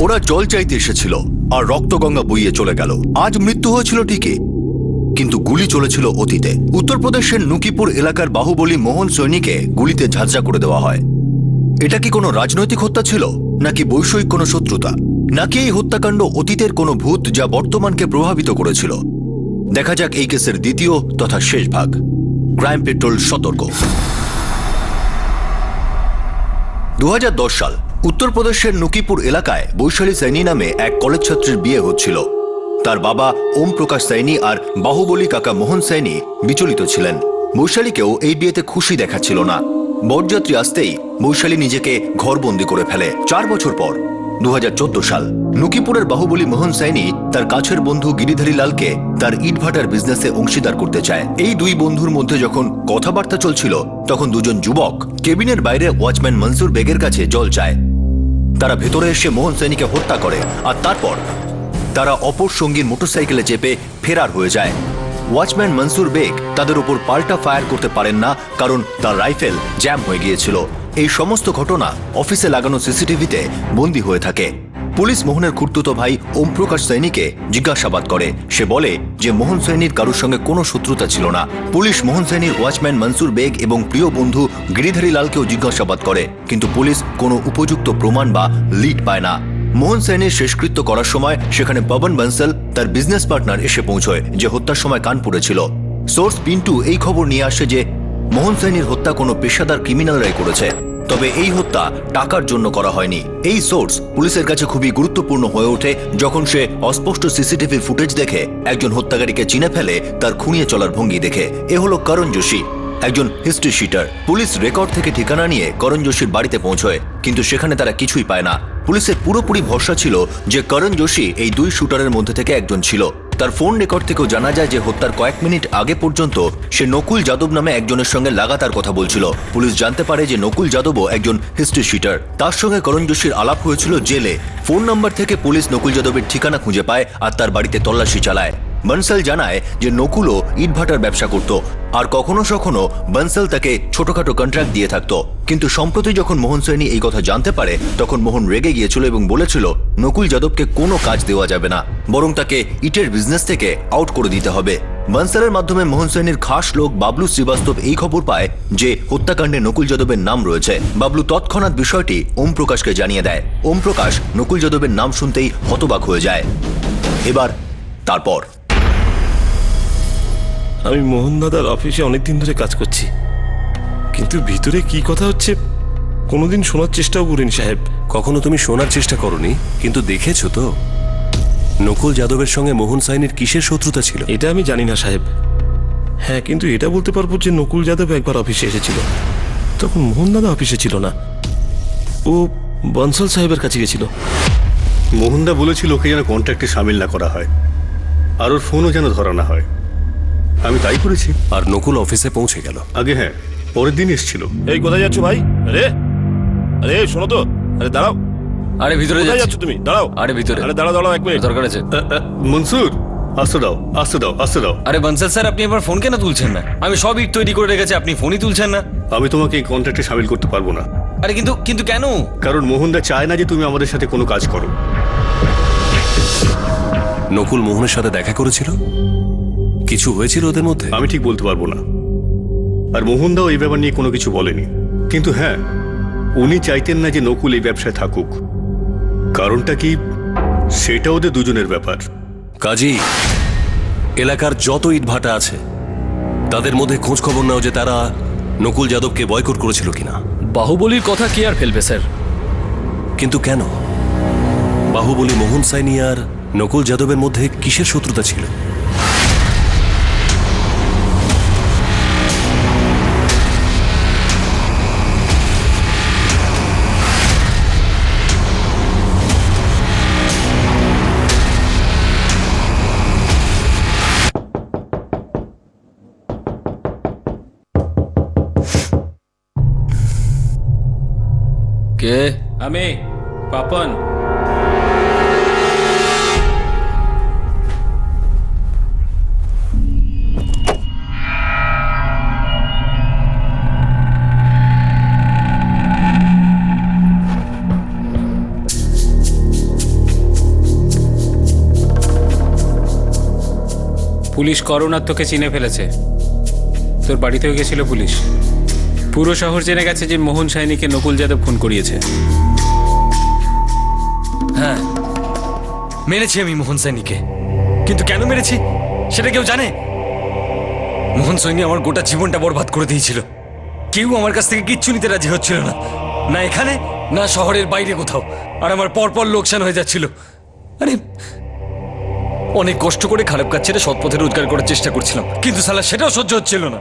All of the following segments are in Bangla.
ওরা জল চাইতে এসেছিল আর রক্তগঙ্গা বইয়ে চলে গেল। আজ মৃত্যু হয়েছিল ঠিকই, কিন্তু গুলি চলেছিল অতীতে। উত্তরপ্রদেশের নুকিপুর এলাকার বাহুবলী মোহন সৈনিকে গুলিতে ঝাঁঝরা করে দেওয়া হয়। এটা কি কোনো রাজনৈতিক হত্যা ছিল, নাকি বৈষয়িক কোনো শত্রুতা, নাকি এই হত্যাকাণ্ড অতীতের কোনো ভূত যা বর্তমানকে প্রভাবিত করেছিল? দেখা যাক এই কেসের দ্বিতীয় তথা শেষ ভাগ। ক্রাইম পেট্রোল সতর্ক। 2010 সাল উত্তরপ্রদেশের নুকিপুর এলাকায় বৈশালী সাইনি নামে এক কলেজ ছাত্রীর বিয়ে হচ্ছিল। তার বাবা ওম প্রকাশ সাইনি আর বাহুবলী কাকা মোহন সাইনি বিচলিত ছিলেন। বৈশালীকেও এই বিয়েতে খুশি দেখাচ্ছিল না। বরযাত্রী আসতেই বৈশালী নিজেকে ঘরবন্দি করে ফেলে। 4 বছর পর 2014 সাল নুকিপুরের বাহুবলী মোহন সাইনি তার কাছের বন্ধু গিরিধারী লালকে তার ইটভাটার বিজনেসে অংশীদার করতে চায়। এই দুই বন্ধুর মধ্যে যখন কথাবার্তা চলছিল, তখন দুজন যুবক কেবিনের বাইরে ওয়াচম্যান মনসুর বেগের কাছে জল চায়। তারা ভেতরে এসে মোহন সাইনিকে হত্যা করে আর তারপর তারা অপর সঙ্গীর মোটরসাইকেলে চেপে ফেরার হয়ে যায়। ওয়াচম্যান মনসুর বেগ তাদের উপর পাল্টা ফায়ার করতে পারেন না, কারণ তার রাইফেল জ্যাম হয়ে গিয়েছিল। এই সমস্ত ঘটনা অফিসে লাগানো সিসিটিভিতে বন্দী হয়ে থাকে। পুলিশ মোহনের খুড়তুতো ভাই ওম প্রকাশ সাইনিকে জিজ্ঞাসাবাদ করে। সে বলে যে মোহন সাইনির কারোর সঙ্গে কোনো শত্রুতা ছিল না। পুলিশ মোহন সাইনির ওয়াচম্যান মনসুর বেগ এবং প্রিয় বন্ধু গিরিধারী লালকেও জিজ্ঞাসাবাদ করে, কিন্তু পুলিশ কোনো উপযুক্ত প্রমাণ বা লিড পায় না। মোহন সাইনির শেষকৃত্য করার সময় সেখানে পবন বনসল তার বিজনেস পার্টনার এসে পৌঁছয়, যে হত্যার সময় কানপুরে ছিল। সোর্স পিন্টু এই খবর নিয়ে আসে যে মোহন সাইনির হত্যা কোনো পেশাদার ক্রিমিনালরাই করেছে, তবে এই হত্যা টাকার জন্য করা হয়নি। এই সোর্স পুলিশের কাছে খুবই গুরুত্বপূর্ণ হয়ে ওঠে যখন সে অস্পষ্ট সিসিটিভি ফুটেজ দেখে একজন হত্যাকারীকে চিনে ফেলে তার খুঁড়িয়ে চলার ভঙ্গি দেখে। এ হলো করণ যোশী, একজন হিস্ট্রি শিটার। পুলিশ রেকর্ড থেকে ঠিকানা নিয়ে করণ যোশীর বাড়িতে পৌঁছয়, কিন্তু সেখানে তারা কিছুই পায় না। পুলিশের পুরোপুরি ভরসা ছিল যে করণ যোশী এই দুই শুটারের মধ্যে থেকে একজন ছিল। তার ফোন রেকর্ড থেকেও জানা যায় যে হত্যার কয়েক মিনিট আগে পর্যন্ত সে নকুল যাদব নামে একজনের সঙ্গে লাগাতার কথা বলছিল। পুলিশ জানতে পারে যে নকুল যাদবও একজন হিস্ট্রি শিটার। তার সঙ্গে করণ যোশীর আলাপ হয়েছিল জেলে। ফোন নাম্বার থেকে পুলিশ নকুল যাদবের ঠিকানা খুঁজে পায় আর তার বাড়িতে তল্লাশি চালায়। বনসল জানায় যে নকুলও ইটভাটার ব্যবসা করত আর কখনো কখনো বনসল তাকে ছোটখাটো কন্ট্রাক্ট দিয়ে থাকতো। কিন্তু সম্প্রতি যখন মোহন সাইনি এই কথা জানতে পারে, তখন মোহন রেগে গিয়েছিল এবং বলেছিল নকুল যাদবকে কোনো কাজ দেওয়া যাবে না, বরং তাকে ইটের বিজনেস থেকে আউট করে দিতে হবে। বনসলের মাধ্যমে মোহন সাইনির খাস লোক বাবলু শ্রীবাস্তব এই খবর পায় যে হত্যাকাণ্ডে নকুল যাদবের নাম রয়েছে। বাবলু তৎক্ষণাৎ বিষয়টি ওম প্রকাশকে জানিয়ে দেয়। ওম প্রকাশ নকুল যাদবের নাম শুনতেই হতবাক হয়ে যায়। এবার তারপর আমি মোহন দাদার অফিসে অনেকদিন ধরে কাজ করছি, কিন্তু ভিতরে কি কথা হচ্ছে কোনোদিন শোনার চেষ্টাও করিনি সাহেব। কখনো তুমি শোনার চেষ্টা করনি, কিন্তু দেখেছো তো নকুল যাদবের সঙ্গে মোহন সাইনির কিসের শত্রুতা ছিল? এটা আমি জানি না সাহেব। হ্যাঁ, কিন্তু এটা বলতে পারবো যে নকুল যাদব একবার অফিসে এসেছিল, তখন মোহন দাদা অফিসে ছিল না, ও বনসল সাহেবের কাছে গেছিল। মোহনদা বলেছিল ওকে যেন কন্ট্রাক্টে সামিল না করা হয়, আর ওর ফোনও যেন ধরা না হয়। আমি তাই করেছি। আর নকুল অফিসে পৌঁছে গেল। আগে হ্যাঁ, পরের দিন এসেছিল। এই কোথায় যাচ্ছ ভাই? আরে আরে শোনো তো, আরে দাঁড়াও। আরে ভিতরে কোথায় যাচ্ছ তুমি? দাঁড়াও। আরে ভিতরে। আরে দাঁড়াও দাঁড়াও, এক মিনিট দরকার আছে। মনসুর, আসতে দাও আসতে দাও আসতে দাও। আরে বনসল স্যার, আপনি এবার ফোন কেন তুলছেন না? আমি সব ইট তৈরি করে রেখেছি, আপনি ফোনই তুলছেন না। আমি তোমাকে এই কন্ট্রাক্টে সামিল করতে পারবো না। আরে কিন্তু কিন্তু কেন? কারণ মোহনদা চায় না যে তুমি আমাদের সাথে কোনো কাজ করো। নকুল মোহনের সাথে দেখা করেছিল? কিছু হয়েছিল ওদের মধ্যে? আমি ঠিক বলতে পারবো না। আর মোহনদাও এই ব্যাপার নিয়ে কোনো কিছু বলেনি। কিন্তু হ্যাঁ, উনি চাইতেন না যে নকুল এই ব্যবসায় থাকুক। কারণটা কি, সেটা ওদের দুজনের ব্যাপার। কাজী এলাকার যত ইটভাটা আছে তাদের মধ্যে খোঁজ খবর নাও যে তারা নকুল যাদবকে বয়কট করেছিল কিনা। বাহুবলীর কথা কে আর ফেলবে স্যার? কিন্তু কেন? বাহুবলী মোহন সাইনি আর নকুল যাদবের মধ্যে কিসের শত্রুতা ছিল? কে? আমি পাপন। পুলিশ করোনার তোকে চিনে ফেলেছে। তোর বাড়িতেও গেছিল পুলিশ। পুরো শহর জেনে গেছে যে মোহন সাইনিকে নকুল যাদব খুন করিয়েছে। হ্যাঁ, মেরেছি আমি মোহন সৈনিকে, কিন্তু কেন মেরেছি সেটা কেউ জানে? মোহন সৈনি আমার গোটা জীবনটা বরবাদ করে দিয়েছিল। কেউ আমার কাছ থেকে কিচ্ছু নিতে রাজি হচ্ছিল না, না এখানে না শহরের বাইরে কোথাও। আর আমার পরপর লোকসান হয়ে যাচ্ছিল। আরে অনেক কষ্ট করে খারাপ কাজ ছেড়ে সৎ পথে রোজগার করার চেষ্টা করছিলাম, কিন্তু সালা সেটাও সহ্য হচ্ছিল না।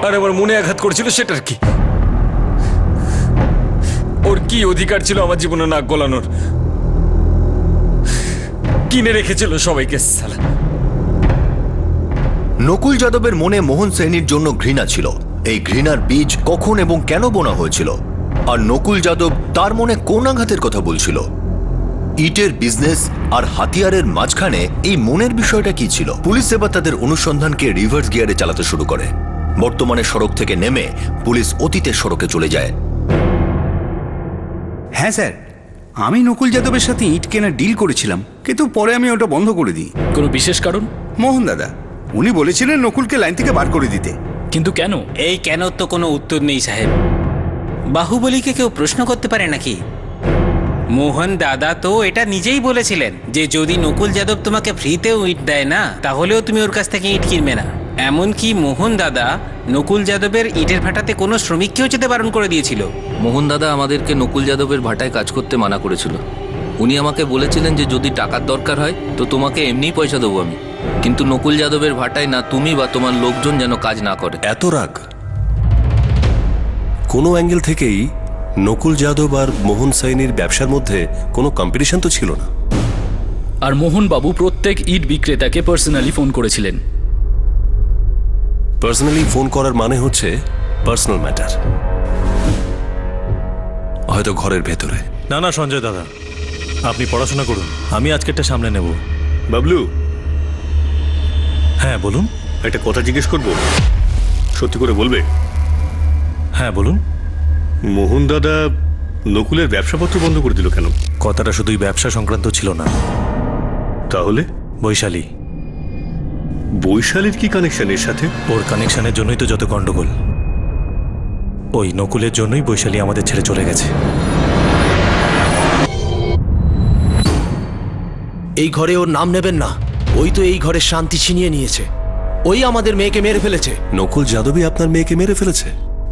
আর আমার মনে আঘাত করেছিল সেটার কি? ওর কি অধিকার ছিল আমার জীবনে নাক গলানোর? কিনে রেখেছিল সবাইকে সালা। নকুল যাদবের মনে মোহন সৈনির জন্য ঘৃণা ছিল। এই ঘৃণার বীজ কখন এবং কেন বোনা হয়েছিল? আর নকুল যাদব তার মনে কোন আঘাতের কথা বলছিল? ইটের বিজনেস আর হাতিয়ারের মাঝখানে এই মনের বিষয়টা কি ছিল? পুলিশ এবার তাদের অনুসন্ধানকে রিভার্স গিয়ারে চালাতে শুরু করে। বর্তমানে সড়ক থেকে নেমে পুলিশ অতীতের সড়কে চলে যায়। হ্যাঁ স্যার, আমি নকুল যাদবের সাথে ইট কেনার ডিল করেছিলাম, কিন্তু পরে আমি ওটা বন্ধ করে দিই। কোনো বিশেষ কারণ? মোহন দাদা উনি বলেছিলেন নকুলকে লাইন থেকে বার করে দিতে। কিন্তু কেন? এই কেন তো কোনো উত্তর নেই সাহেব। বাহুবলীকে কেউ প্রশ্ন করতে পারে নাকি? মোহন দাদা তো এটা নিজেই বলেছিলেন যে যদি নকুল যাদব তোমাকে ফ্রিতেও ইট দেয় না, তাহলেও তুমি ওর কাছ থেকে ইট কিনবে না। এমনকি মোহন দাদা নকুল যাদবের ইটের ভাটাতে কোনো শ্রমিককেও যেতে বারণ করে দিয়েছিল। মোহন দাদা আমাদেরকে নকুল যাদবের ভাটায় কাজ করতে মানা করেছিল। উনি আমাকে বলেছিলেন যে যদি টাকার দরকার হয় তো তোমাকে এমনিই পয়সা দেবো আমি, কিন্তু নকুল যাদবের ভাটায় না তুমি বা তোমার লোকজন যেন কাজ না করে। এত রাগ? কোনো অ্যাঙ্গেল থেকেই নকুল যাদব আর মোহন সাইনির ব্যবসার মধ্যে কোনো কম্পিটিশন তো ছিল না। আর মোহনবাবু প্রত্যেক ইট বিক্রেতাকে পার্সোনালি ফোন করেছিলেন। পার্সোনালি ফোন করার মানে হচ্ছে পার্সোনাল ম্যাটার, হয়তো ঘরের ভেতরে। না না সঞ্জয় দাদা, আপনি পড়াশোনা করুন, আমি আজকেরটা সামলে নেব। বাবলু, হ্যাঁ বলুন। একটা কথা জিজ্ঞেস করবো, সত্যি করে বলবে? হ্যাঁ বলুন। মোহন দাদা নকুলের ব্যবসাপত্র বন্ধ করে দিল কেন? কথাটা শুধুই ব্যবসা সংক্রান্ত ছিল না। তাহলে বৈশালী। বৈশালীর কি কানেকশন এর সাথে? ওর কানেকশনের জন্যই তো যত গন্ডগোল। ওই নকুলের জন্যই বৈশালী আমাদের ছেড়ে চলে গেছে। এই ঘরে ওর নাম নেবেন না। ওই তো এই ঘরের শান্তি ছিনিয়ে নিয়েছে। ওই আমাদের মেয়েকে মেরে ফেলেছে। নকুল যাদবই আপনার মেয়েকে মেরে ফেলেছে?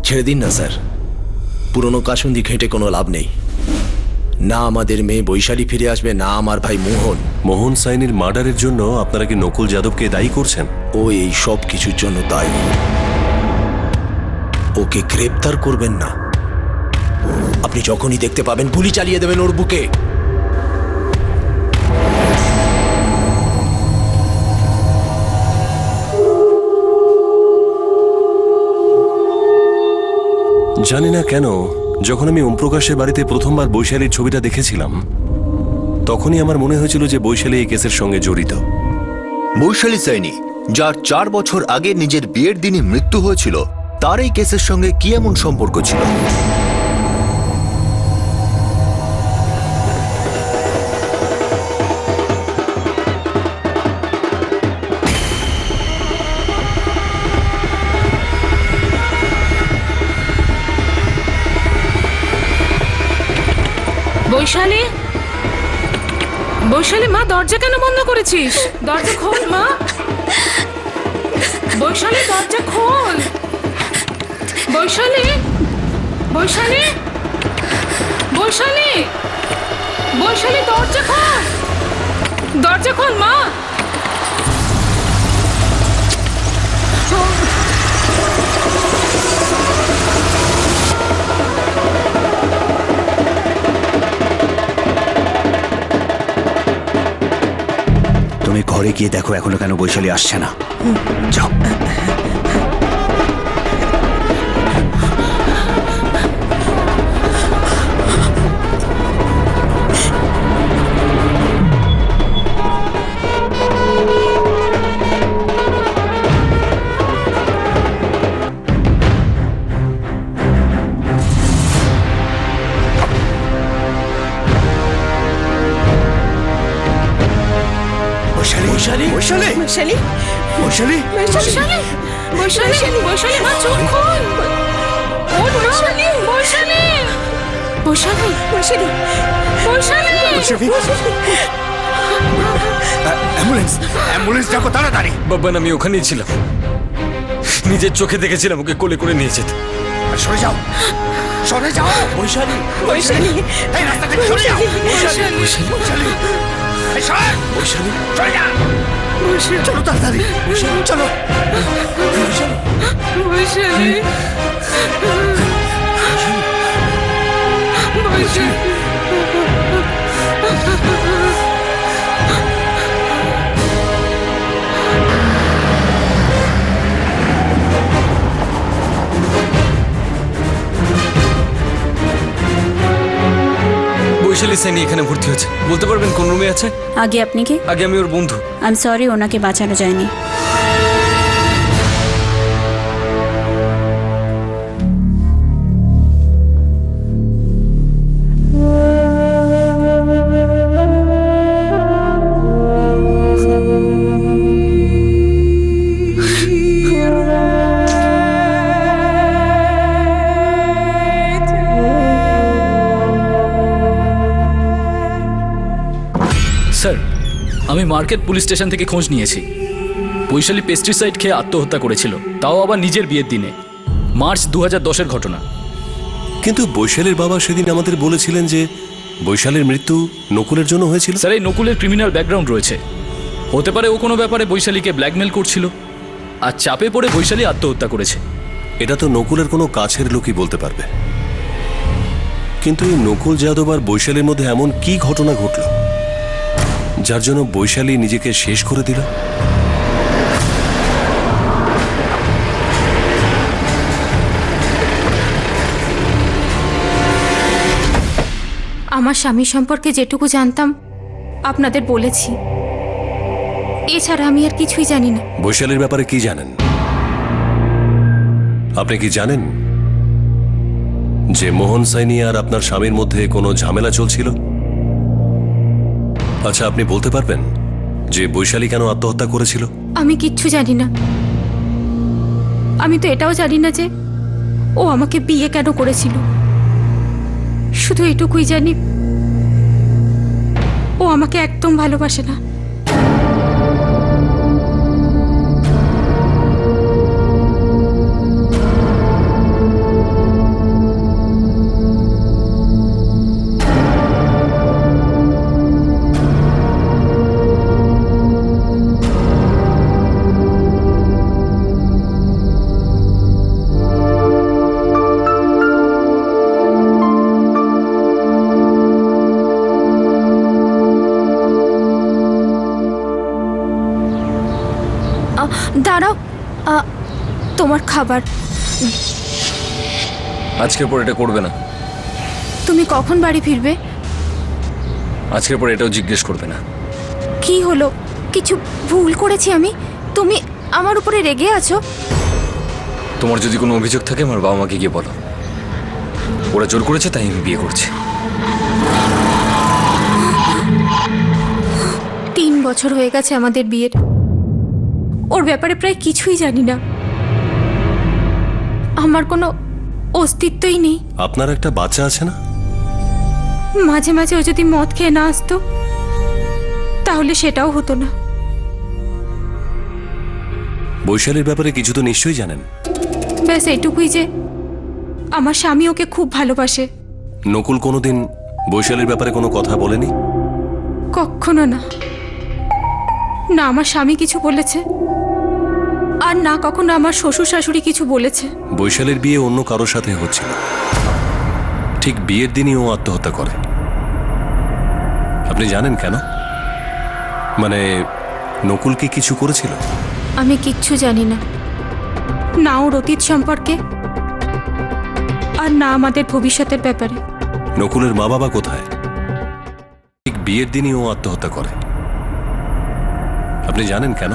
ছেড়ে দিন না স্যার, পুরনো কাসুন্দি ঘেঁটে কোনো লাভ নেই। না আমাদের মেয়ে বৈশালী ফিরে আসবে, না আমার ভাই মোহন। মোহন সাইনির মার্ডারের জন্য আপনারা কি নকুল যাদবকে দায়ী করছেন? ও এই সব কিছুর জন্য দায়ী। ওকে গ্রেপ্তার করবেন না। আপনি যখনই দেখতে পাবেন গুলি চালিয়ে দেবেন ওর বুকে। জানি না কেন, যখন আমি ওমপ্রকাশের বাড়িতে প্রথমবার বৈশালীর ছবিটা দেখেছিলাম, তখনই আমার মনে হয়েছিল যে বৈশালী এই কেসের সঙ্গে জড়িত। বৈশালী সাইনি, যার 4 বছর আগে নিজের বিয়ের দিনই মৃত্যু হয়েছিল, তার এই কেসের সঙ্গে কি এমন সম্পর্ক ছিল? বৈশালী, বৈশালী মা, দরজা কেন বন্ধ করেছিস? দরজা খোল মা। বৈশালী দরজা খোল। বৈশালী, বৈশালী, বৈশালী, বৈশালী দরজা খোল। দরজা খোল মা। তুমি ঘরে গিয়ে দেখো এখনো কেন বৈশালী আসছে না। যাও। বৈশালী বৈশালী বৈশালী বৈশালী বৈশালী মা চোখ খোল ওঠ বৈশালী বৈশালী বৈশালী বৈশালী বৈশালী অ্যাম্বুলেন্স অ্যাম্বুলেন্স ডাকো তাড়াতাড়ি। বাবা আমি ওখানেই ছিলাম, নিজের চোখে দেখেছিলাম ওকে কোলে করে নিয়ে যেতে। সরে যাও, সরে যাও। বৈশালী বৈশালী এই রাস্তা থেকে সরে যাও। বৈশালী বৈশালী এই সর। বৈশালী সরে যা। বৈশালী চলো তাড়াতাড়ি। বৈশালী চলো। বৈশালী বৈশালী বৈশালী সাইনি এখানে ভর্তি হয়েছে, বলতে পারবেন কোন রুমে আছে? আগে আপনি কি? আগে আমি ওর বন্ধু। আই এম সরি, ওনাকে বাঁচানো যায়নি। স্যার, আমি মার্কেট পুলিশ স্টেশন থেকে খোঁজ নিয়েছি। বৈশালী পেস্টিসাইড খেয়ে আত্মহত্যা করেছিল, তাও আবার নিজের বিয়ের দিনে। মার্চ 2010-এর ঘটনা। কিন্তু বৈশালীর বাবা সেদিন আমাদের বলেছিলেন যে বৈশালীর মৃত্যু নকুলের জন্য হয়েছিল। স্যার, এই নকুলের ক্রিমিনাল ব্যাকগ্রাউন্ড রয়েছে। হতে পারে ও কোনো ব্যাপারে বৈশালীকে ব্ল্যাকমেল করছিল, আর চাপে পড়ে বৈশালী আত্মহত্যা করেছে। এটা তো নকুলের কোনো কাছের লোকই বলতে পারবে। কিন্তু এই নকুল যাদব আর বৈশালীর মধ্যে এমন কি ঘটনা ঘটল যার জন্য বৈশালী নিজেকে শেষ করে দিল? আমার স্বামী সম্পর্কে যেটুকু জানতাম আপনাদের বলেছি, এছাড়া আমি আর কিছুই জানি না। বৈশালীর ব্যাপারে কি জানেন? আপনি কি জানেন যে মোহন সাইনি আর আপনার স্বামীর মধ্যে কোনো ঝামেলা চলছিল? আচ্ছা, আপনি বলতে পারবেন যে বৈশালী কেন আত্মহত্যা করেছিল? আমি কিচ্ছু জানি না। আমি তো এটাও জানি না যে ও আমাকে বিয়ে কেন করেছিল। শুধু এটুকুই জানি, ও আমাকে একদম ভালোবাসে না। দাঁড়াও, তোমার খাবার। আজকের পর এটা করবে না। তুমি কখন বাড়ি ফিরবে? আজকের পর এটাও জিজ্ঞেস করবে না। কি হলো? কিছু ভুল করেছি আমি? তুমি আমার উপরে রেগে আছো? তোমার যদি কোনো অভিযোগ থাকে আমার বাবা মাকে গিয়ে বলো। ওরা জোর করেছে তাই আমি বিয়ে করছি। 3 বছর হয়ে গেছে আমাদের বিয়ের। ওর ব্যাপারে প্রায় কিছুই জানি না। আমার কোনো অস্তিত্বই নেই। আপনার একটা বাচ্চা আছে না? মাঝে মাঝে ও যদি মদ খেয়ে না আসতো তাহলে সেটাও হতো না। বৈশালীর ব্যাপারে কিছু তো নিশ্চয়ই জানেন। ব্যাস এইটুকুই যে আমার স্বামী ওকে খুব ভালোবাসে। নকুল কোনোদিন বৈশালীর ব্যাপারে কোনো কথা বলেনি? কখনো না। না আমার স্বামী কিছু বলেছে, আর না কখনো আমার শ্বশুর শাশুড়ি কিছু বলেছে। বৈশালীর বিয়ে অন্য কারোর সাথে হচ্ছিল, ঠিক বিয়ের দিনই ও আত্মহত্যা করে। আপনি জানেন কেন? মানে নকুল কি কিছু করেছিল? আমি কিচ্ছু জানি না, না ওর অতীত সম্পর্কে আর না আমাদের ভবিষ্যতের ব্যাপারে। নকুলের মা বাবা কোথায়? ঠিক বিয়ের দিনই ও আত্মহত্যা করে। আপনি জানেন কেন?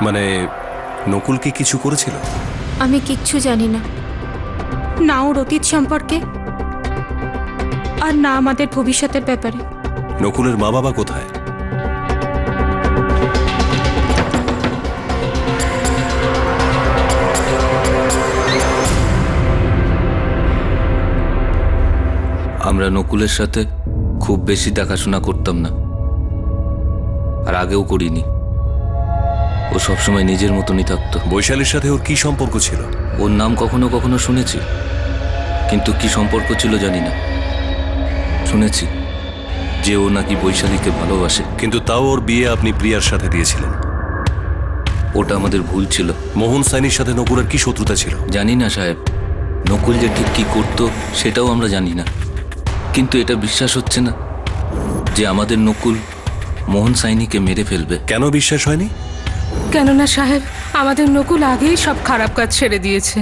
মানে নকুল কি কিছু করেছিল? আমি কিচ্ছু জানি না, না ওর অতীত সম্পর্কে আর না আমাদের ভবিষ্যতের ব্যাপারে। নকুলের মা বাবা কোথায়? আমরা নকুলের সাথে খুব বেশি দেখাশোনা করতাম না, আর আগেও করিনি। ও সবসময় নিজের মতনই থাকতো। বৈশালীর সাথে ওর কি সম্পর্ক ছিল? ওর নাম কখনো কখনো শুনেছি, কিন্তু কি সম্পর্ক ছিল জানি না। শুনেছি যে ও নাকি বৈশালীকে ভালোবাসে। কিন্তু তাও ওর বিয়ে আপনি প্রিয়ার সাথে দিয়েছিলেন। ওটা আমাদের ভুল ছিল। মোহন সাইনির সাথে নকুলের কি শত্রুতা ছিল? জানি না সাহেব, নকুল যে ঠিক কি করতো সেটাও আমরা জানি না। কিন্তু এটা বিশ্বাস হচ্ছে না যে আমাদের নকুল মোহন সাইনিকে মেরে ফেলবে। কেন বিশ্বাস হয়নি? কেননা সাহেব, আমাদের নকুল আগেই সব খারাপ কাজ ছেড়ে দিয়েছে।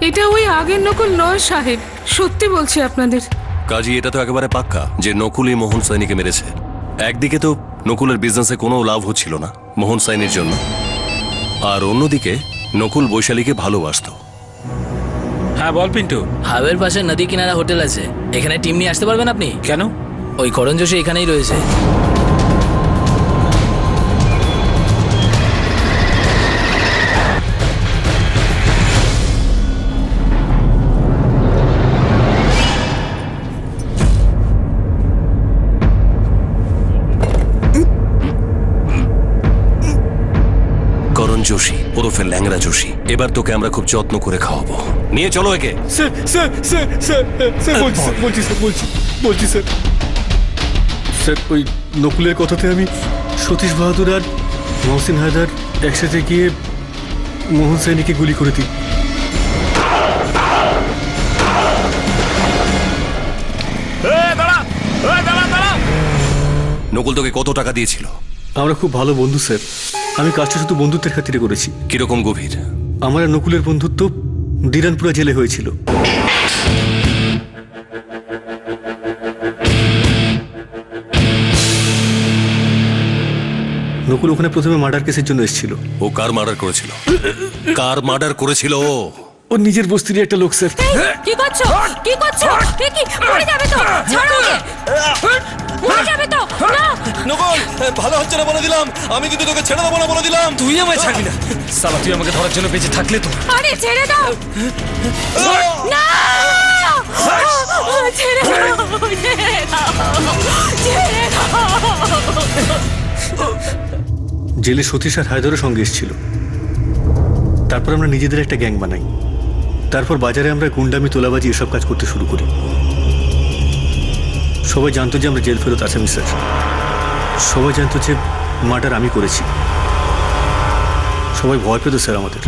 এটা ওই আগের নকুল নয় সাহেব, সত্যি বলছি আপনাদের। কাজী এটা তো একেবারে পাক্কা যে নকুলই মোহন সাইনিকে মেরেছে। একদিকে তো নকুলের বিজনেসে কোনো লাভ হচ্ছিল না মোহন সাইনির জন্য, আর অন্যদিকে নকুল বৈশালীকে ভালোবাসতো। হ্যাঁ বল পিন্টু। হাবের পাশে নদী কিনারা হোটেল আছে, এখানে টিম নিয়ে আসতে পারবেন আপনি? কেন? ওই করণ যোশী এখানেই রয়েছে। করণ যোশী ওরফে ল্যাংড়া যোশী, এবার তোকে আমরা খুব যত্ন করে খাওয়াবো। নিয়ে চলো একে। Sir sir sir sir sir বলছি স্যার স্যার ওই নকুলের কথাতে আমি সতীশ বাহাদুর আর মহসিন হায়দার একসাথে গিয়ে মোহন সাইনিকে গুলি করে দিই। নকুল তোকে কত টাকা দিয়েছিল? আমরা খুব ভালো বন্ধু স্যার, আমি কাজটা শুধু বন্ধুত্বের খাতিরে করেছি। কিরকম গভীর? আমার আর নকুলের বন্ধুত্ব দিরানপুরা জেলে হয়েছিল। নকুল ওখানে প্রথমে মার্ডার কেসের জন্য এসেছিল। ও কার মার্ডার করেছিল? কার মার্ডার করেছিল ও? ও নিজের বস্তিরই একটা লোক স্যার। কি করছো? কি করছো? এ কি? মরে যাবে তো, ছাড়ো ওকে। মরে যাবে তো, না। নকুল ভালো হচ্ছে না বলে দিলাম, আমি কিন্তু তোকে ছেড়ে দেবো না বলে দিলাম। তুই আমায় ছাড়বি না সালা, তুই আমাকে ধরার জন্য বেঁচে থাকলে তো। আরে ছেড়ে দাও না, ছেড়ে দাও, ছেড়ে দাও। জেলে সতীশ আর হায়দারের সঙ্গে এসেছিল। তারপর আমরা নিজেদের একটা গ্যাং বানাই। তারপর বাজারে আমরা গুন্ডামি, তোলাবাজি এসব কাজ করতে শুরু করি। সবাই জানতো যে আমরা জেল ফেরত আসামি স্যার। সবাই জানতো যে মার্ডার আমি করেছি। সবাই ভয় পেত স্যার আমাদের।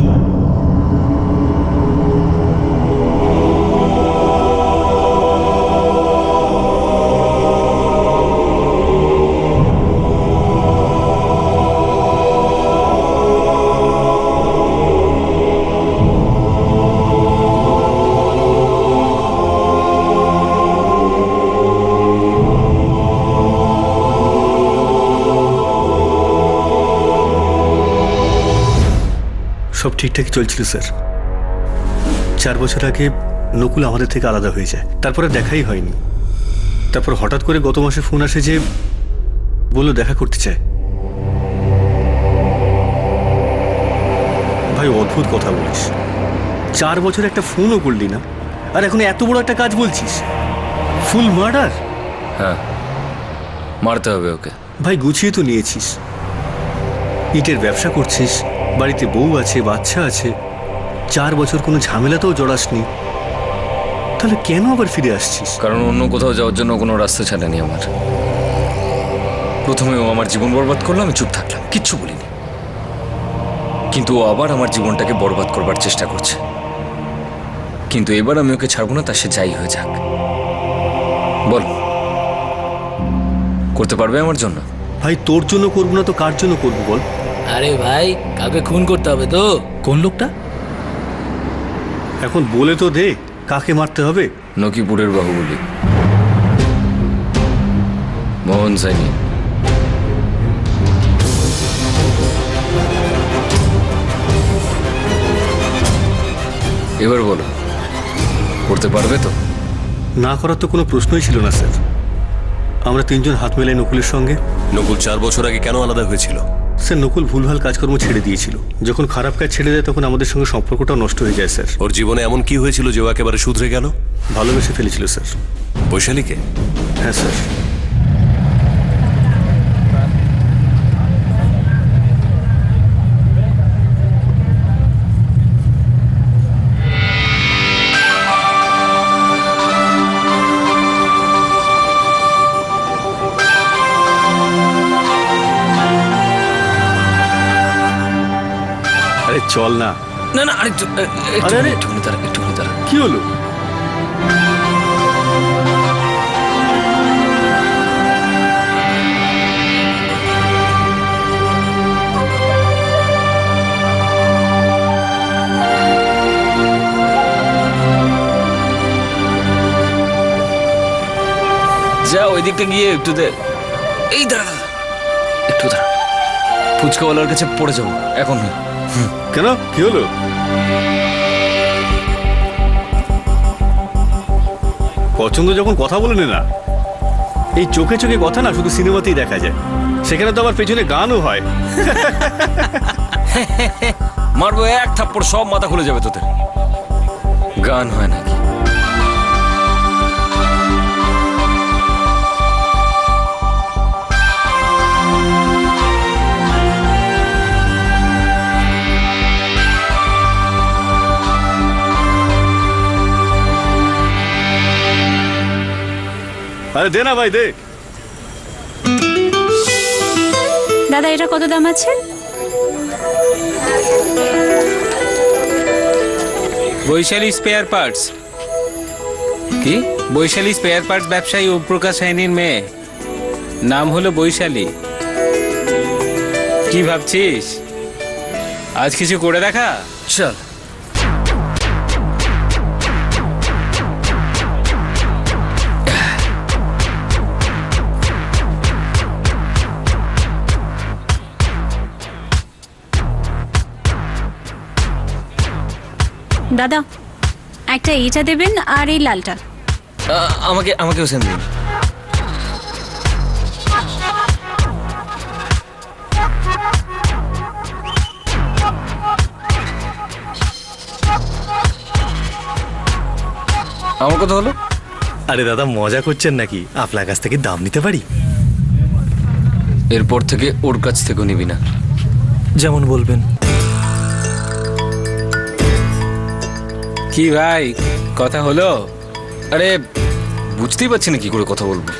সব ঠিকঠাকই চলছিল স্যার। 4 বছর আগে নকুল আমাদের থেকে আলাদা হয়ে যায়, তারপরে দেখাই হয়নি। তারপর হঠাৎ করে গত মাসে ফোন আসে যে বললো দেখা করতে চায়। ভাই অদ্ভুত কথা বলিস, 4 বছর একটা ফোনও করলি না, আর এখন এত বড় একটা কাজ বলছিস, ফুল মার্ডার। হ্যাঁ, মারতে হবে ওকে। ভাই গুছিয়ে তো নিয়েছিস, ইটের ব্যবসা করছিস, বাড়িতে বউ আছে, বাচ্চা আছে, 4 বছর কোনো ঝামেলাতেও জড়াসনি, তাহলে কেন আবার ফিরে আসছিস? কারণ অন্য কোথাও যাওয়ার জন্য কোনো রাস্তা ছাড়েনি আমার। প্রথমে ও আমার জীবন বরবাদ করলো, আমি চুপ থাকলাম, কিচ্ছু বলিনি। কিন্তু ও আবার আমার জীবনটাকে বরবাদ করবার চেষ্টা করছে। কিন্তু এবার আমি ওকে ছাড়বো না, তা সে যাই হয়ে যাক। বল, করতে পারবে আমার জন্য? ভাই তোর জন্য করবো না তো কার জন্য করবো বল? আরে ভাই, কাকে খুন করতে হবে তো? কোন লোকটা? এখন বলে তো দে, কাকে মারতে হবে? নকিপুরের বাহুবলী মোহন সাইনি। এবার বলো, করতে পারবে তো? না করার তো কোনো প্রশ্নই ছিল না স্যার। আমরা 3 জন হাত মেলাই নকুলের সঙ্গে। নকুল 4 বছর আগে কেন আলাদা হয়েছিল? স্যার নকুল ভুলভাল কাজকর্ম ছেড়ে দিয়েছিল। যখন খারাপ কাজ ছেড়ে দেয় তখন আমাদের সঙ্গে সম্পর্কটাও নষ্ট হয়ে যায় স্যার। ওর জীবনে এমন কি হয়েছিল যে ও একেবারে শুধরে গেল? ভালোবেসে ফেলেছিল স্যার। বৈশালীকে? হ্যাঁ স্যার। আরে চল না। না না আরেকটু আরে। একটুখানি দাঁড়া, একটুখানি দাঁড়া। কি হলো? যা ওই দিকটা গিয়ে একটু দে। এই দাঁড়া দাঁড়া, একটু দাঁড়া। ফুচকাওয়ালার কাছে পড়ে যাবো এখন না। কেন, কি হলো? পছন্দ যখন কথা বলে নে না। এই চোখে চোখে কথা না শুধু সিনেমাতেই দেখা যায়, সেখানে তো আবার পেছনে গানও হয়। মারবো এক থাপ্পড়, সব মাথা খুলে যাবে তোদের। গান হয় নাকি? আরে দে না ভাই, দে। দাদা এটা কত দাম আছে? Vaishali spare parts. কি? বৈশালী স্পেয়ার পার্টস ব্যবসায়ী ওমপ্রকাশ সাইনির মেয়ে, নাম হলো বৈশালী। কি ভাবছিস আজ কিছু করে দেখা? চল। দাদা একটা এটা দেবেন আর এই লালটা। আমাকেও সেন্ড দিন। আমার কথা হলো? আরে দাদা মজা করছেন নাকি? আপনার কাছ থেকে দাম নিতে পারি? এরপর থেকে ওর কাছ থেকেও নিবি না। যেমন বলবেন। কি ভাই, কথা হলো? আরে বুঝতেই পারছি না কি করে কথা বলবো।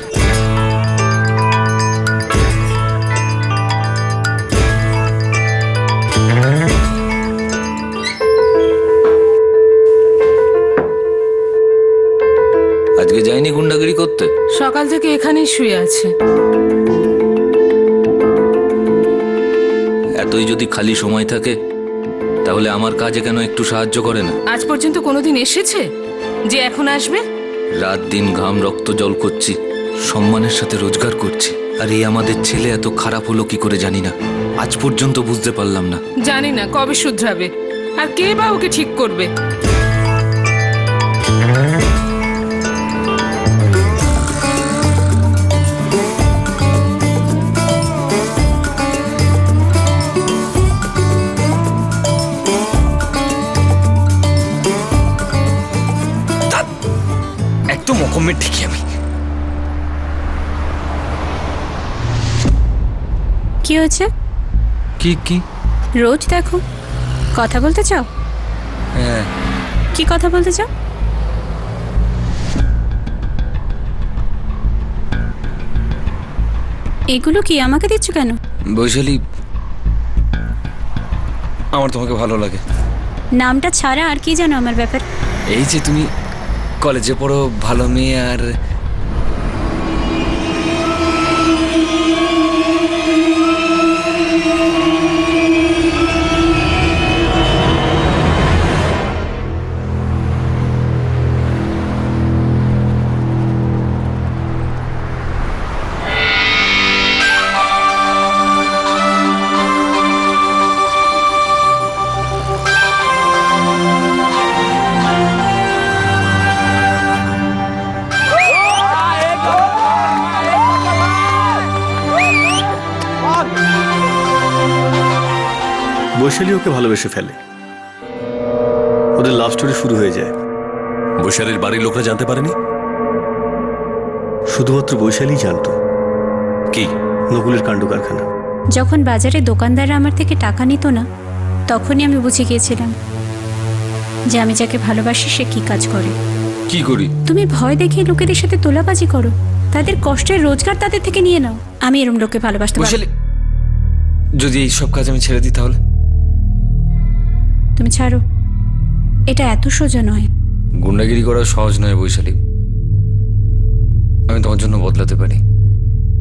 আজকে যাইনি গুন্ডাগিরি করতে? সকাল থেকে এখানেই শুয়ে আছে। এতই যদি খালি সময় থাকে তাহলে আমার কাজে কেন একটু সাহায্য করে না? আজ পর্যন্ত কোনোদিন এসেছে যে এখন আসবে? রাত দিন ঘাম রক্ত জল করছি, সম্মানের সাথে রোজগার করছি, আর এই আমাদের ছেলে এত খারাপ হলো কি করে জানি না। আজ পর্যন্ত বুঝতে পারলাম না। জানি না কবে শুধরাবে, আর কে বা ওকে ঠিক করবে। একদম অকমের ঠিকই আমি। কি হয়েছে? কি কি? রোজ দেখো, কথা বলতে চাও? হ্যাঁ। কি কথা বলতে চাও? এগুলো কি আমাকে দিচ্ছ কেন? বৈশালী, আমার তোমাকে ভালো লাগে। নামটা ছাড়া আর কি জানো আমার ব্যাপার? এই যে তুমি কলেজে পড়ো, ভালো মেয়ে, আর বৈশালী ওকে ভালোবেসে ফেলে, ওদের লাভ স্টোরি শুরু হয়ে যায়। বৈশালীর বাড়ির লোকরা জানতে পারেনি? শুধুমাত্র বৈশালী জানতো কি? নকুলের কাণ্ড কারখানা। যখন বাজারে দোকানদাররা আমার থেকে টাকা নিত না, তখনই আমি বুঝে গিয়েছিলাম যে আমি যাকে ভালোবাসি সে কি কাজ করে। কি করি? তুমি ভয় দেখিয়ে লোকেদের সাথে তোলাবাজি করো, তাদের কষ্টের রোজগার তাদের থেকে নিয়ে নাও। আমি এরম লোককে ভালোবাসতে পারি। বৈশালী, যদি এই সব কাজ আমি ছেড়ে দিই তাহলে? তুমি ছাড়ো, এটা এত সোজা নয়। গুন্ডাগিরি করা সহজ নয় বৈশালী। আমি তোমার জন্য বদলাতে পারি।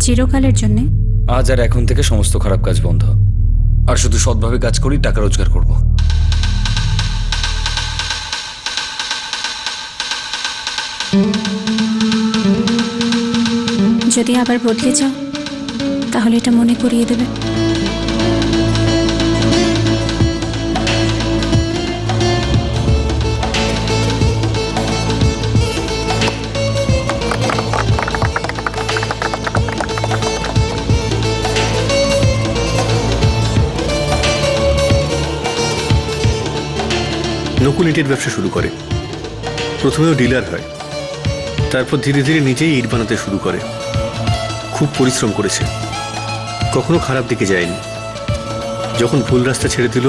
চিরকালের জন্যে? আজ আর এখন থেকে সমস্ত খারাপ কাজ বন্ধ, আর শুধু সৎভাবে কাজ করি, টাকা রোজগার করব। যদি আবার বদলে যাও তাহলে এটা মনে করিয়ে দেবে। নকুল ইটের ব্যবসা শুরু করে। প্রথমেও ডিলার হয়, তারপর ধীরে ধীরে নিজেই ইট বানাতে শুরু করে। খুব পরিশ্রম করেছে, কখনো খারাপ দিকে যায়নি। যখন ভুল রাস্তা ছেড়ে দিল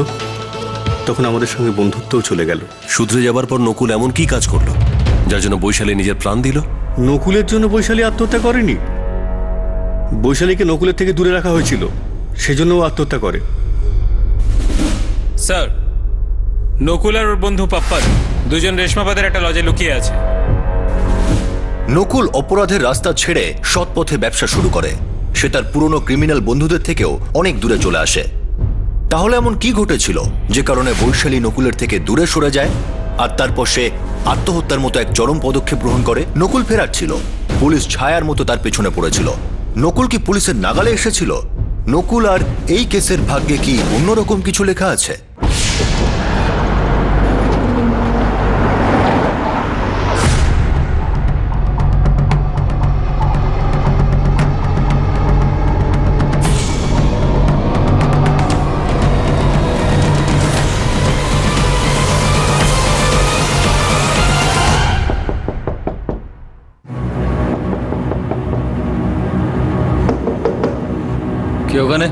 তখন আমাদের সঙ্গে বন্ধুত্বও চলে গেল। শুধরে যাবার পর নকুল এমন কি কাজ করলো যার জন্য বৈশালী নিজের প্রাণ দিল? নকুলের জন্য বৈশালী আত্মহত্যা করেনি। বৈশালীকে নকুলের থেকে দূরে রাখা হয়েছিল, সেজন্য ও আত্মহত্যা করে। স্যার, নকুল আর ওর বন্ধু পাপ্পান দুজন রেশমাবাদের একটা লজে লুকিয়ে আছে। নকুল অপরাধের রাস্তা ছেড়ে সৎ পথে ব্যবসা শুরু করে। সে তার পুরনো ক্রিমিনাল বন্ধুদের থেকেও অনেক দূরে চলে আসে। তাহলে এমন কি ঘটেছিল যে কারণে বৈশালী নকুলের থেকে দূরে সরে যায়, আর তারপর সে আত্মহত্যার মতো এক চরম পদক্ষেপ গ্রহণ করে? নকুল ফেরার ছিল, পুলিশ ছায়ার মতো তার পেছনে পড়েছিল। নকুল কি পুলিশের নাগালে এসেছিল? নকুল আর এই কেসের ভাগ্যে কি অন্যরকম কিছু লেখা আছে? কি ওখানে?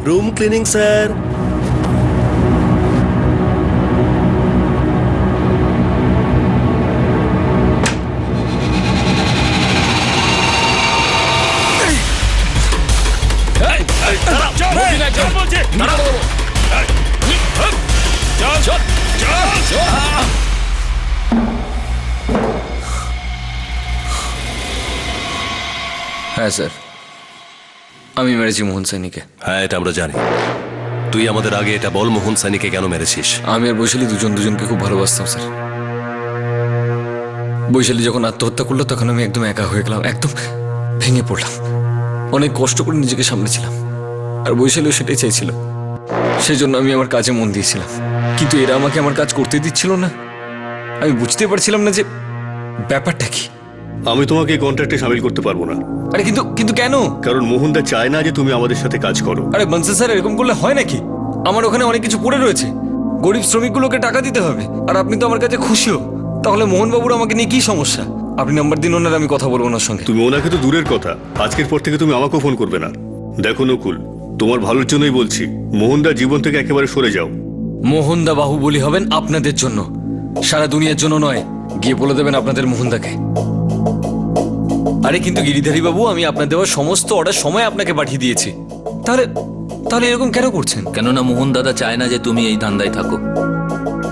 Room cleaning sir. হ্যাঁ স্যার, আমি মেরেছি মোহন সাইনিকে। হ্যাঁ, এটা আমরা জানি। তুই আমাদের আগে এটা বল, মোহন সাইনিকে কেন মেরেছিস? আমি আর বৈশালী দুজনকে খুব ভালোবাসতাম স্যার। বৈশালী যখন আত্মহত্যা করলো তখন আমি একদম একা হয়ে গেলাম, একদম ভেঙে পড়লাম। অনেক কষ্ট করে নিজেকে সামলেছিলাম, আর বৈশালীও সেটাই চাইছিল। সেই জন্য আমি আমার কাজে মন দিয়েছিলাম, কিন্তু এরা আমাকে আমার কাজ করতে দিচ্ছিল না। আমি বুঝতে পারছিলাম না যে ব্যাপারটা কি। আমি তোমাকে এই কন্ট্রাক্টে সামিল করতে পারবো না। আরে কিন্তু কেন? কারণ মোহনদা চায় না যে তুমি আমাদের সাথে কাজ করো। আরে বনসে স্যার, এরকম করলে হয় নাকি? আমার ওখানে অনেক কিছু পড়ে রয়েছে, গরিব শ্রমিকগুলোকে টাকা দিতে হবে, আর আপনি তো আমার কাছে খুশিও। তাহলে মোহনবাবুর আমাকে নিয়ে কি সমস্যা? আপনি নাম্বার দিন, ওনার আমি কথা বলবো ওনার সঙ্গে। তুমি ওনাকে তো দূরের কথা, আজকের পর থেকে তুমি আমাকেও ফোন করবে না। দেখো নকুল, তোমার ভালোর জন্যই বলছি, মোহনদা জীবন থেকে একেবারে সরে যাও। মোহনদা বাহুবলী হবেন আপনাদের জন্য, সারা দুনিয়ার জন্য নয়। গিয়ে বলে দেবেন আপনাদের মোহনদাকে। আরে কিন্তু গিরিধারী বাবু, আমি আপনার দেওয়া সমস্ত অর্ডার সময় আপনাকে পাঠিয়ে দিয়েছি। তাহলে এরকম কেন করছেন? কেননা মোহন দাদা চায় না যে তুমি এই ধান্দায় থাকো,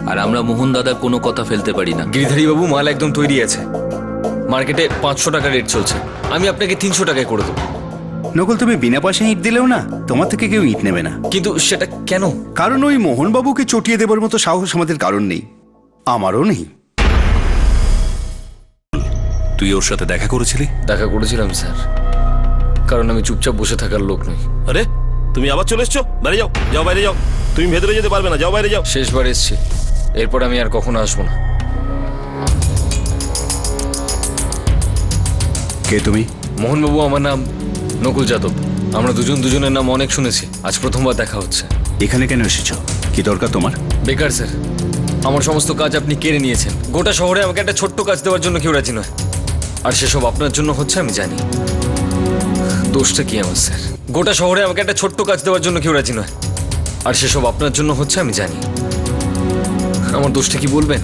আর আমরা মোহন দাদার কোনো কথা ফেলতে পারি না। গিরিধারী বাবু, মাল একদম তৈরি আছে, মার্কেটে 500 টাকা রেট চলছে, আমি আপনাকে 300 টাকায় করে দেবো। নকুল, তুমি বিনা পয়সায় ইট দিলেও না, তোমার থেকে কেউ ইট নেবে না। কিন্তু সেটা কেন? কারণ ওই মোহনবাবুকে চটিয়ে দেবার মতো সাহস আমাদের কারণ নেই, আমারও নেই। তুই ওর সাথে দেখা করেছিলি? দেখা করেছিলাম স্যার, কারণ আমি চুপচাপ বসে থাকার লোক নই। আরে তুমি আবার চলে এসছো? বাইরে যাও, যাও বাইরে যাও। তুমি ভেতরে যেতে পারবে না, যাও বাইরে যাও। শেষবার এসছি, এরপর আমি আর কখনো আসবো না। কে তুমি? মোহনবাবু, আমার নাম নকুল যাদব। আমরা দুজনের নাম অনেক শুনেছি, আজ প্রথমবার দেখা হচ্ছে। এখানে কেন এসেছো? কি দরকার তোমার? বেকার স্যার, আমার সমস্ত কাজ আপনি কেড়ে নিয়েছেন। গোটা শহরে আমাকে একটা ছোট্ট কাজ দেওয়ার জন্য কেউ রাজি নয়, আর সেসব আপনার জন্য হচ্ছে আমি জানি। দোষটা কি আমার স্যার? গোটা শহরে আমাকে একটা ছোট্ট কাজ দেওয়ার জন্য কেউ রাজি নয়, আর সেসব আপনার জন্য হচ্ছে আমি জানি। আমার দোষটা কি বলবেন?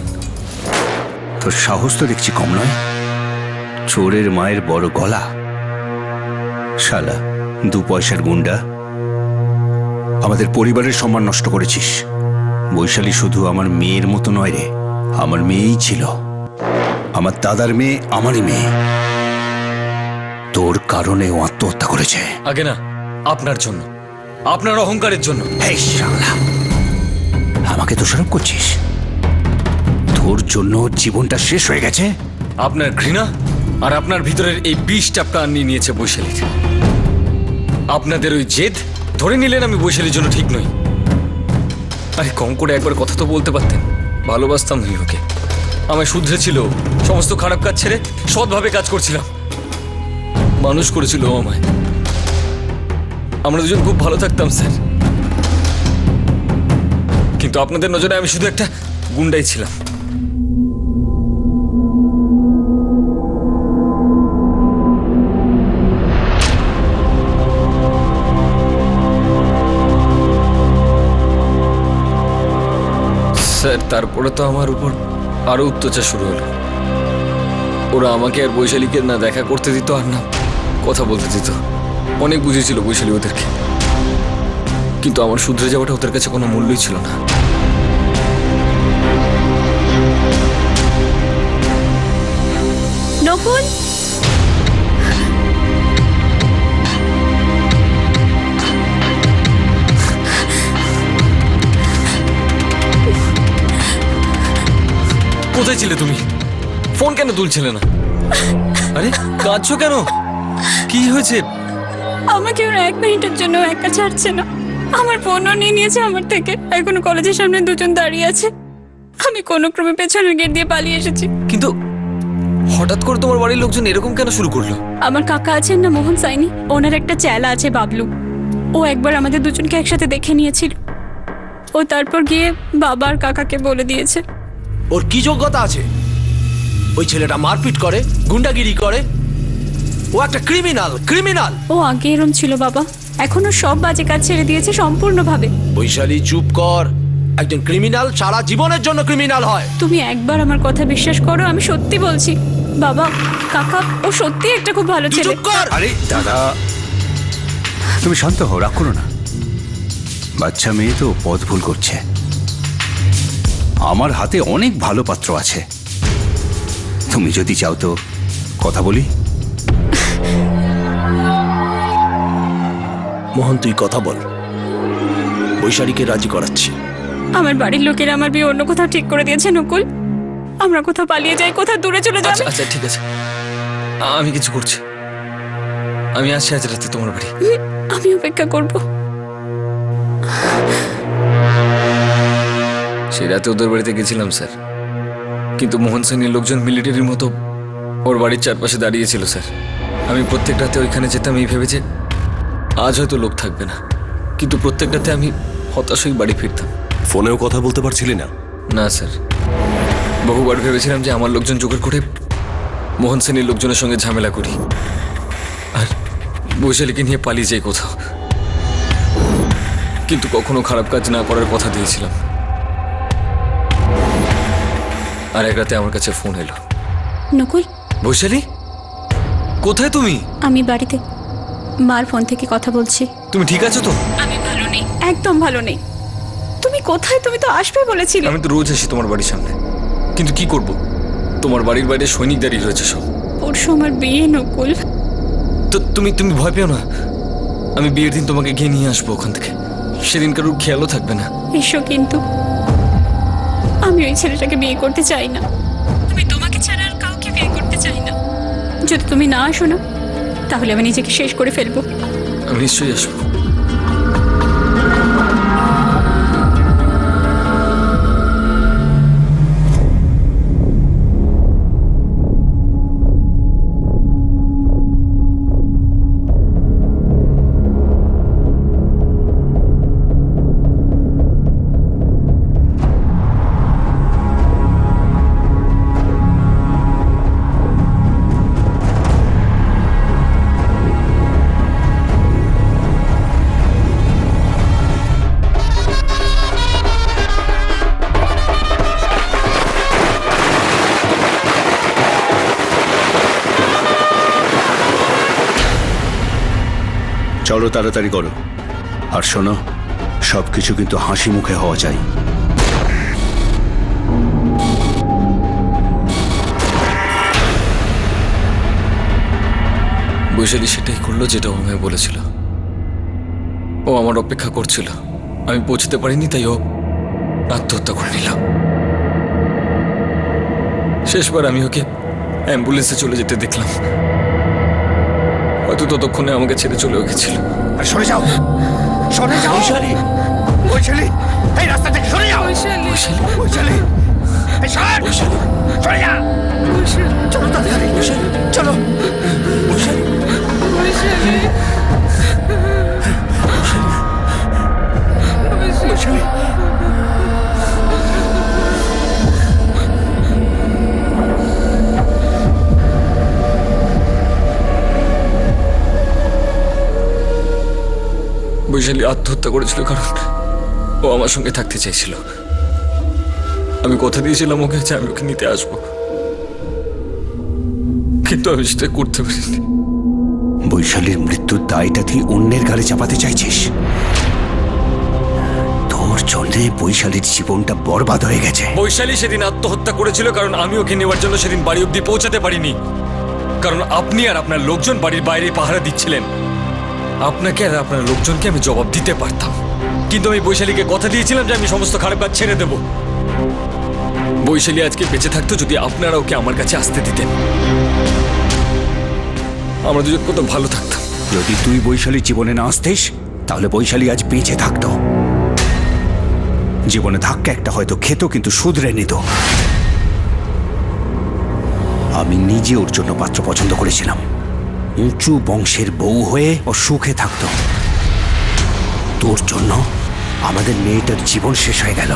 তোর সাহস তো দেখছি কম নয়। চোরের মায়ের বড় গলা, শালা 2 পয়সার গুন্ডা। আমাদের পরিবারের সম্মান নষ্ট করেছিস। বৈশালী শুধু আমার মেয়ের মতো নয় রে, আমার মেয়েই ছিল। আমার দাদার মেয়ে আমারই মেয়ে। তোর কারণে ও আত্মহত্যা করেছে। আগে না, আপনার জন্য, আপনার অহংকারের জন্য। এই শালা, আমাকে দোষারোপ করছিস? তোর জন্য ওর জীবনটা শেষ হয়ে গেছে। আপনার ঘৃণা আর আপনার ভিতরের এই বিষটা প্রাণ নিয়ে নিয়েছে বৈশালীর। আপনাদের ওই জেদ ধরে নিলেন আমি বৈশালীর জন্য ঠিক নই। আরে কম করে একবার কথা তো বলতে পারতেন। ভালোবাসতাম আমি ওকে, আমায় শুধরেছিল, সমস্ত খারাপ কাজ ছেড়ে সৎভাবে কাজ করছিলাম। মানুষ করেছিল ও আমায়। আমরা দুজন খুব ভালো থাকতাম স্যার, কিন্তু আপনাদের নজরে আমি শুধু একটা গুন্ডাই ছিলাম। স্যার তারপরে তো আমার উপর আরো অত্যাচার শুরু হলো। ওরা আমাকে আর বৈশালীকে না দেখা করতে দিত আর না কথা বলতে দিত। অনেক বুঝেছিল বৈশালী ওদেরকে, কিন্তু আমার শুধরে যাওয়াটা ওদের কাছে কোনো মূল্যই ছিল না। নকুল, কোথায় ছিলে তুমি? ফোন কেন তুলছিলে না? আরে কাঁদছো কেন? কি হয়েছে? আমাকে ওরা 1 মিনিটের জন্য একা ছাড়ছে না। আমার ফোনও নিয়ে নিয়েছে আমার থেকে। এখনো কলেজের সামনে দুজন দাঁড়িয়ে আছে। আমি কোনো ক্রমে পেছনের গেট দিয়ে পালিয়ে এসেছি। কিন্তু হঠাৎ করে তোমার বাড়ির লোকজন এরকম কেন শুরু করলো? আমার কাকা আছেন না, মোহন সাইনি, ওনার একটা চেলা আছে বাবলু। ও একবার আমাদের দুজনকে একসাথে দেখে নিয়েছিল। ও তারপর গিয়ে বাবা আর কাকাকে বলে দিয়েছে। ওর কি যোগ্যতা আছে? ওই ছেলেটা মারপিট করে, গুন্ডাগিরি করে। ও একটা ক্রিমিনাল। ও আগে এরম ছিল বাবা, এখনো সব বাজে কাজ ছেড়ে দিয়েছে সম্পূর্ণভাবে। বৈশালী চুপ কর। একজন ক্রিমিনাল সারা জীবনের জন্য ক্রিমিনাল হয়। তুমি একবার আমার কথা বিশ্বাস করো, আমি সত্যি বলছি। বাবা, কাকা, ও সত্যি একটা খুব ভালো তুই ছেলে। চুপ কর। আরে দাদা, তুমি শান্ত হও, রাগ করো না। বাচ্চা মেয়ে তো পথ ভুল করছে। আমার হাতে অনেক ভালো পাত্র আছে। তুমি যদি চাও তো কথা বলি। মোহন, তুই কথা বল। বৈশালীকে রাজি করাচ্ছি। আমার বাড়ির লোকেরা আমার বিয়ে অন্য কোথাও ঠিক করে দিয়েছে নকুল। আমরা কোথাও পালিয়ে যাই, কোথাও দূরে চলে যাই। আচ্ছা আচ্ছা ঠিক আছে, আমি কিছু করছি। আমি আসছি আজ রাতে তোমার বাড়ি। আমি অপেক্ষা করব। সেই রাতে ওদের বাড়িতে গেছিলাম স্যার, কিন্তু মোহন সেনের লোকজন মিলিটারির মতো ওর বাড়ির চারপাশে দাঁড়িয়েছিল স্যার। আমি প্রত্যেক রাতে ওইখানে যেতাম এই ভেবে যে আজ হয়তো লোক থাকবে না, কিন্তু প্রত্যেক রাতে আমি হতাশ হয়ে বাড়ি ফিরতাম। ফোনেও কথা বলতে পারছিলি না? না স্যার, বহুবার ভেবেছিলাম যে আমার লোকজন জোগাড় করে মোহন সেনের লোকজনের সঙ্গে ঝামেলা করি আর বৈশালীকে নিয়ে পালিয়ে যাই কোথাও, কিন্তু কখনো খারাপ কাজ না করার কথা দিয়েছিলাম। আর এক রাতে আমার কাছে ফোন এলো। নকুল, বৈশালী, কোথায় তুমি? আমি বাড়িতে মার ফোন থেকে কথা বলছি। তুমি ঠিক আছো তো? আমি ভালো নেই, একদম ভালো নেই। তুমি কোথায়? তুমি তো আসবে বলেছিলে। আমি তো রোজ আসি তোমার বাড়ির সামনে, কিন্তু কি করব, তোমার বাড়ির বাইরে সৈনিক দাঁড়িয়ে রয়েছে সব। পরশু আমার বিয়ে নকুল। তো তুমি ভয় পেও না, আমি বিয়ের দিন তোমাকে গিয়ে নিয়ে আসবো ওখান থেকে। সেদিন কারোর খেয়ালও থাকবে না। এসো, কিন্তু আমি ওই ছেলেটাকে বিয়ে করতে চাই না। আমি তোমাকে ছাড়া আর কাউকে বিয়ে করতে চাই না। যদি তুমি না আসো না, তাহলে আমি নিজেকে শেষ করে ফেলবো। আমি নিশ্চয়ই আসবো। চলো তাড়াতাড়ি করো। আর শোনো, সবকিছু কিন্তু হাসি মুখে হওয়া চাই। বৈশালী সেটাই করলো যেটা ও আমায় বলেছিল। ও আমার অপেক্ষা করছিল, আমি পৌঁছতে পারিনি, তাই ও আত্মহত্যা করে নিল। শেষবার আমি ওকে অ্যাম্বুলেন্সে চলে যেতে দেখলাম, হয়তো ততক্ষণে আমাকে ছেড়ে চলেও গেছিল। আর সরে যাও, সরে যাও। বৈশালী, বৈশালী, এই রাস্তা থেকে সরে যাও। বৈশালী, বৈশালী, এই সর। বৈশালী, সরে যা। চলো তাড়াতাড়ি, বৈশালী, চলো। বৈশালী, বৈশালী। বৈশালী আত্মহত্যা করেছিল কারণ ও আমার সঙ্গে থাকতে চাইছিল। আমি কথা দিয়েছিলাম ওকে যে আমি ওকে নিতে আসবো, কিন্তু আমি সেটা করতে পারিনি। বৈশালীর মৃত্যুর দায়টা তুই অন্যের ঘাড়ে চাপাতে চাইছিস? তোর জন্য বৈশালীর জীবনটা বরবাদ হয়ে গেছে। বৈশালী সেদিন আত্মহত্যা করেছিল কারণ আমি ওকে নেওয়ার জন্য সেদিন বাড়ি অব্দি পৌঁছাতে পারিনি, কারণ আপনি আর আপনার লোকজন বাড়ির বাইরে পাহারা দিচ্ছিলেন। আপনাকে আর আপনার লোকজনকে আমি জবাব দিতে পারতাম, কিন্তু আমি বৈশালীকে কথা দিয়েছিলাম যে আমি সমস্ত খারাপ কাজ ছেড়ে দেব। বৈশালী আজকে বেঁচে থাকতো যদি আপনারা ওকে আমার কাছে আসতে দিতেন, আমরা দুজন কত ভালো থাকতাম। যদি তুই বৈশালীর জীবনে না আসতিস তাহলে বৈশালী আজ বেঁচে থাকতো। জীবনে ধাক্কা একটা হয়তো খেত, কিন্তু শুধরে নিত। আমি নিজে ওর জন্য পাত্র পছন্দ করেছিলাম, উঁচু বংশের বউ হয়ে ও সুখে থাকতো। তোর জন্য আমাদের মেয়েটার জীবন শেষ হয়ে গেল,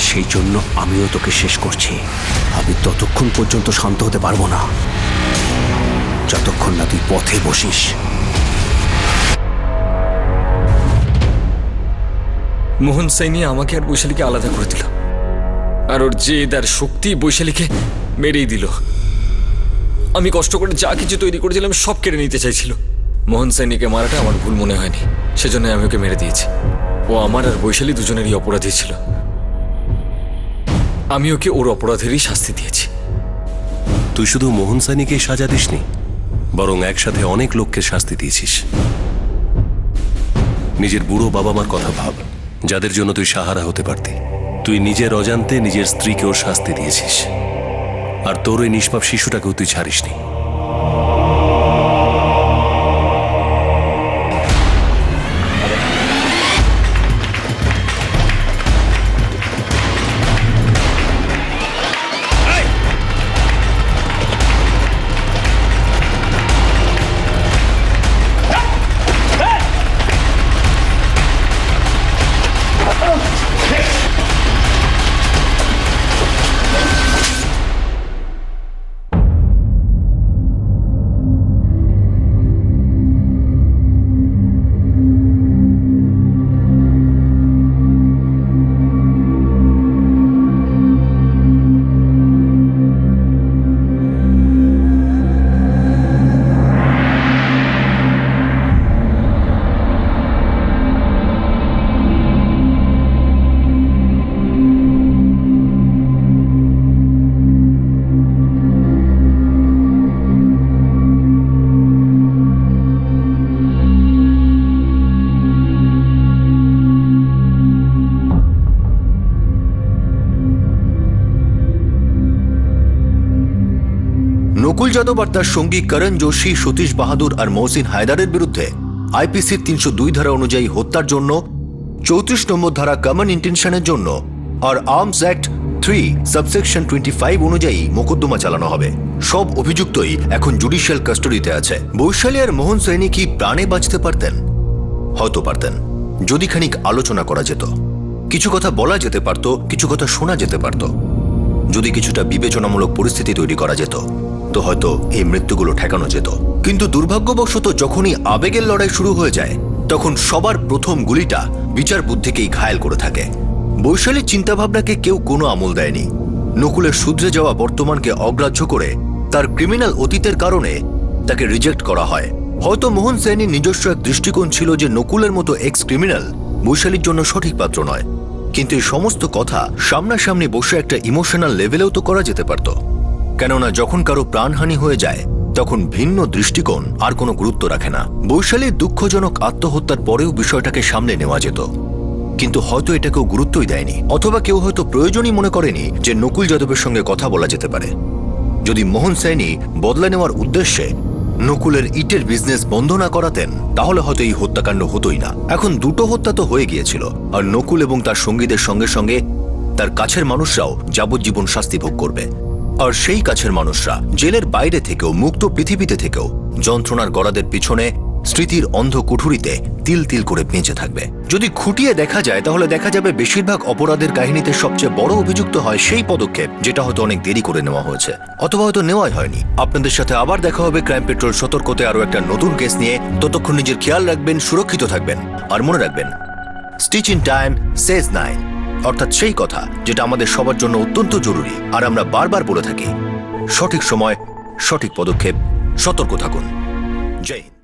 সেই জন্য আমিও তোকে শেষ করছি। আমি ততক্ষণ পর্যন্ত শান্ত হতে পারবো না যতক্ষণ না তুই পথে বসিস। মোহন সাইনি আমাকে আর বৈশালীকে আলাদা করে দিল, আর ওর জেদ আর শক্তি বৈশালীকে মেরেই দিল। আমি কষ্ট করে যা কিছু তৈরি করেছিলাম সব কেড়ে নিতে চাইছিল। মোহন সাইনিকে মারাটা আমার ভুল মনে হয়নি, সেজন্য আমি ওকে মেরে দিয়েছি। ও আমার আর বৈশালী দুজনেরই অপরাধী ছিল, আমি ওকে ওর অপরাধেরই শাস্তি দিয়েছি। তুই শুধু মোহন সাইনিকে সাজা দিসনি, বরং একসাথে অনেক লোককে শাস্তি দিয়েছিস। নিজের বুড়ো বাবা মার কথা ভাব, যাদের জন্য তুই সাহারা হতে পারতি। তুই নিজের অজান্তে নিজের স্ত্রীকেও শাস্তি দিয়েছিস, আর তোর ওই নিষ্পাপ শিশুটাকেও তুই ছাড়িসনি। নকুল যাদব আর তার সঙ্গী করণ যোশী, সতীশ বাহাদুর আর মহসিন হায়দারের বিরুদ্ধে আইপিসি 302 ধারা অনুযায়ী হত্যার জন্য, 34 নম্বর ধারা কমন ইন্টেনশনের জন্য আর আর্মস অ্যাক্ট 3 সাবসেকশন 25 অনুযায়ী মোকদ্দমা চালানো হবে। সব অভিযুক্তই এখন জুডিশিয়াল কাস্টডিতে আছে। বৈশালী আর মোহন সাইনি কি প্রাণে বাঁচতে পারতেন? হয়তো পারতেন, যদি খানিক আলোচনা করা যেত। কিছু কথা বলা যেতে পারত, কিছু কথা শোনা যেতে পারত। যদি কিছুটা বিবেচনামূলক পরিস্থিতি তৈরি করা যেত তো হয়তো এই মৃত্যুগুলো ঠেকানো যেত। কিন্তু দুর্ভাগ্যবশত যখনই আবেগের লড়াই শুরু হয়ে যায় তখন সবার প্রথম গুলিটা বিচার বুদ্ধিকেই ঘায়েল করে থাকে। বৈশালীর চিন্তাভাবনাকে কেউ কোনো আমল দেয়নি। নকুলের শুধরে যাওয়া বর্তমানকে অগ্রাহ্য করে তার ক্রিমিনাল অতীতের কারণে তাকে রিজেক্ট করা হয়। হয়তো মোহন সাইনির নিজস্ব এক দৃষ্টিকোণ ছিল যে নকুলের মতো এক্স ক্রিমিনাল বৈশালীর জন্য সঠিক পাত্র নয়, কিন্তু এই সমস্ত কথা সামনাসামনি বসে একটা ইমোশনাল লেভেলেও তো করা যেতে পারত। কেননা যখন কারো প্রাণহানি হয়ে যায় তখন ভিন্ন দৃষ্টিকোণ আর কোনো গুরুত্ব রাখে না। বৈশালীর দুঃখজনক আত্মহত্যার পরেও বিষয়টাকে সামলে নেওয়া যেত, কিন্তু হয়তো এটা কেউ গুরুত্বই দেয়নি, অথবা কেউ হয়তো প্রয়োজনই মনে করেনি যে নকুল যাদবের সঙ্গে কথা বলা যেতে পারে। যদি মোহন সাইনি বদলা নেওয়ার উদ্দেশ্যে নকুলের ইটের বিজনেস বন্ধ না করাতেন তাহলে হয়তো এই হত্যাকাণ্ড হতোই না। এখন দুটো হত্যা তো হয়ে গিয়েছিল, আর নকুল এবং তার সঙ্গীদের সঙ্গে সঙ্গে তার কাছের মানুষরাও যাবজ্জীবন শাস্তি ভোগ করবে। আর সেই কাছের মানুষরা জেলের বাইরে থেকেও, মুক্ত পৃথিবীতে থেকেও যন্ত্রণার গড়াদের পিছনে স্মৃতির অন্ধ কুঠুরিতে তিল তিল করে বেঁচে থাকবে। যদি খুঁটিয়ে দেখা যায় তাহলে দেখা যাবে বেশিরভাগ অপরাধের কাহিনীতে সবচেয়ে বড় অভিযুক্ত হয় সেই পদক্ষেপ যেটা হয়তো অনেক দেরি করে নেওয়া হয়েছে, অথবা হয়তো নেওয়াই হয়নি। আপনাদের সাথে আবার দেখা হবে ক্রাইম পেট্রোল সতর্কতে আরো একটা নতুন কেস নিয়ে। ততক্ষণ নিজের খেয়াল রাখবেন, সুরক্ষিত থাকবেন, আর মনে রাখবেন, স্টিচ ইন টাইম সেজ 9, অর্থাৎ সেই কথা যেটা আমাদের সবার জন্য অত্যন্ত জরুরি আর আমরা বারবার বলে থাকি, সঠিক সময় সঠিক পদক্ষেপ, সতর্ক থাকুন। জয় হিন্দ।